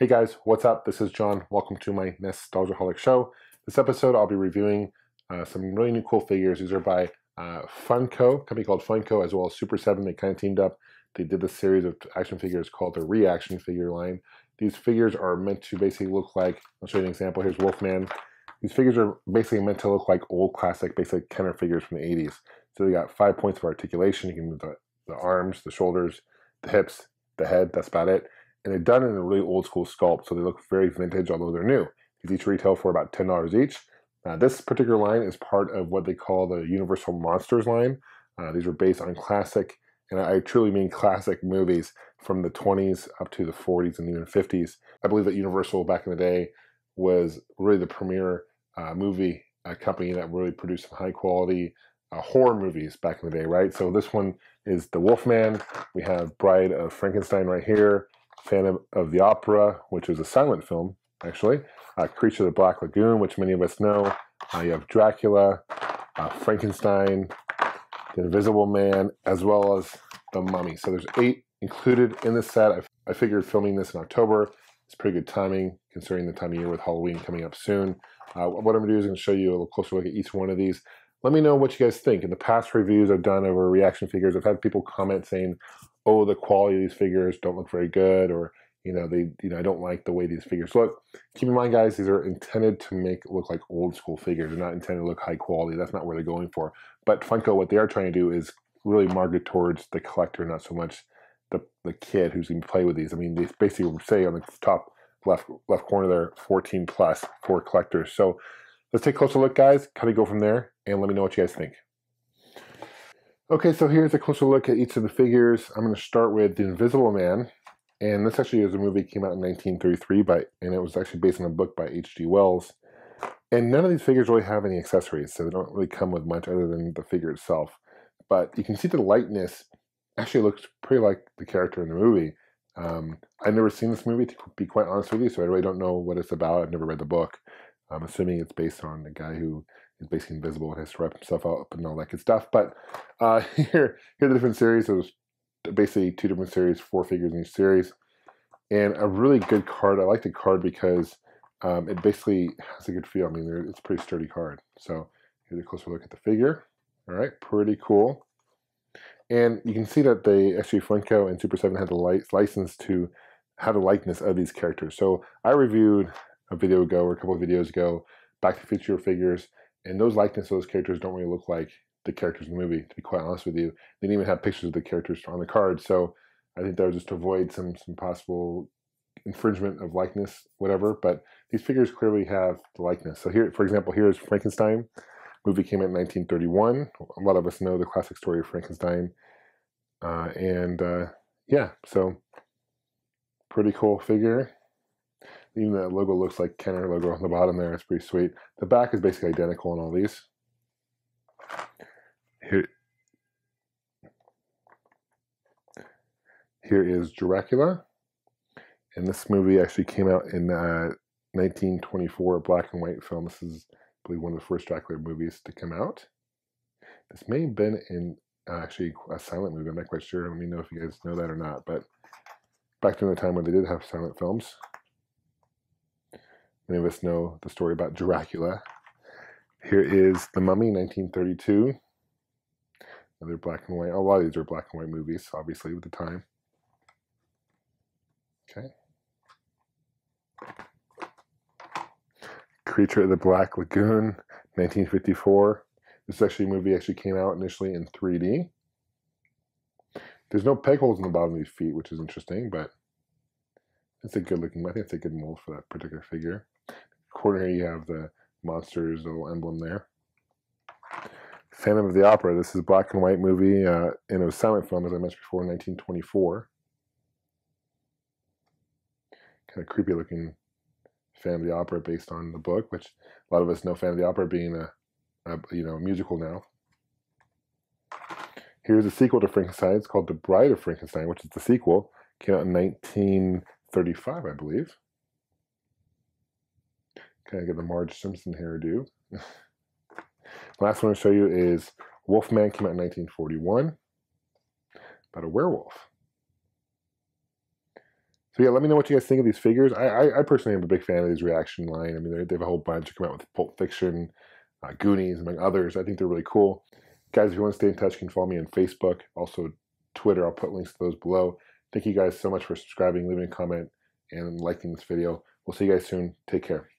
Hey guys, what's up? This is John. Welcome to my NEStalgiaholic show. This episode, I'll be reviewing some really new cool figures. These are by Funko, a company called Funko, as well as Super7. They kind of teamed up. They did this series of action figures called the ReAction figure line. These figures are meant to basically look like, I'll show you an example. Here's Wolfman. These figures are basically meant to look like old classic, basically Kenner figures from the 80s. So they got 5 points of articulation. You can move the arms, the shoulders, the hips, the head. That's about it. And they're done in a really old school sculpt, so they look very vintage, although they're new. These each retail for about $10 each. This particular line is part of what they call the Universal Monsters line. These are based on classic, and I truly mean classic movies from the 20s up to the 40s and even 50s. I believe that Universal back in the day was really the premier movie company that really produced some high quality horror movies back in the day, right? So this one is the Wolfman. We have Bride of Frankenstein right here. Phantom of the Opera, which is a silent film, actually. Creature of the Black Lagoon, which many of us know. You have Dracula, Frankenstein, the Invisible Man, as well as the Mummy. So there's 8 included in this set. I figured filming this in October is pretty good timing, considering the time of year with Halloween coming up soon. What I'm going to do is I'm going to show you a little closer look at each one of these. Let me know what you guys think. In the past reviews I've done over reaction figures, I've had people comment saying, oh, the quality of these figures don't look very good, or I don't like the way these figures look. Keep in mind, guys, these are intended to look like old school figures. They're not intended to look high quality. That's not where they're going for. But Funko, what they are trying to do is really market towards the collector, not so much the kid who's going to play with these. I mean, they basically say on the top left corner there, 14 plus for collectors. So let's take a closer look, guys. Kind of go from there, and let me know what you guys think. Okay, so here's a closer look at each of the figures. I'm going to start with The Invisible Man. And this actually is a movie that came out in 1933, and it was actually based on a book by H.G. Wells. And none of these figures really have any accessories, so they don't really come with much other than the figure itself. But you can see the likeness actually looks pretty like the character in the movie. I've never seen this movie, to be quite honest with you, so I really don't know what it's about. I've never read the book. I'm assuming it's based on a guy who is basically invisible and has to wrap himself up and all that good stuff. But here are the different series. There's basically 2 different series, 4 figures in each series. And a really good card. I like the card because it basically has a good feel. I mean, it's a pretty sturdy card. So here's a closer look at the figure. All right, pretty cool. And you can see that they actually, Funko and Super7 had the license to have the likeness of these characters. So I reviewed a video ago, or a couple of videos ago, Back to the Future figures, and those likenesses of those characters don't really look like the characters in the movie, to be quite honest with you. They didn't even have pictures of the characters on the card. So I think that was just to avoid some possible infringement of likeness, whatever. But these figures clearly have the likeness. So here, for example, here's Frankenstein. Movie came out in 1931. A lot of us know the classic story of Frankenstein. Yeah, so pretty cool figure. Even that logo looks like Kenner logo on the bottom there. It's pretty sweet. The back is basically identical on all these. Here is Dracula. And this movie actually came out in 1924, a black and white film. This is, I believe, one of the first Dracula movies to come out. This may have been in actually a silent movie. I'm not quite sure. Let me know if you guys know that or not. But back during the time when they did have silent films, many of us know the story about Dracula. Here is The Mummy, 1932. Another black and white. A lot of these are black and white movies, obviously, with the time. Okay. Creature of the Black Lagoon, 1954. This is actually a movie that came out initially in 3D. There's no peg holes in the bottom of these feet, which is interesting, but it's a good looking, I think it's a good mold for that particular figure. Corner here you have the monster's little emblem there. Phantom of the Opera. This is a black and white movie, and it was a silent film, as I mentioned before, in 1924. Kind of creepy looking Phantom of the Opera based on the book, which a lot of us know Phantom of the Opera being a musical now. Here's a sequel to Frankenstein. It's called The Bride of Frankenstein, which is the sequel. Came out in 1935, I believe. Kind of get the Marge Simpson hairdo. Last one I'll show you is Wolfman. Came out in 1941. About a werewolf. So yeah, let me know what you guys think of these figures. I personally am a big fan of these ReAction line. I mean, they have a whole bunch. They come out with Pulp Fiction, Goonies, among others. I think they're really cool. Guys, if you want to stay in touch, you can follow me on Facebook, also Twitter. I'll put links to those below. Thank you guys so much for subscribing, leaving a comment, and liking this video. We'll see you guys soon. Take care.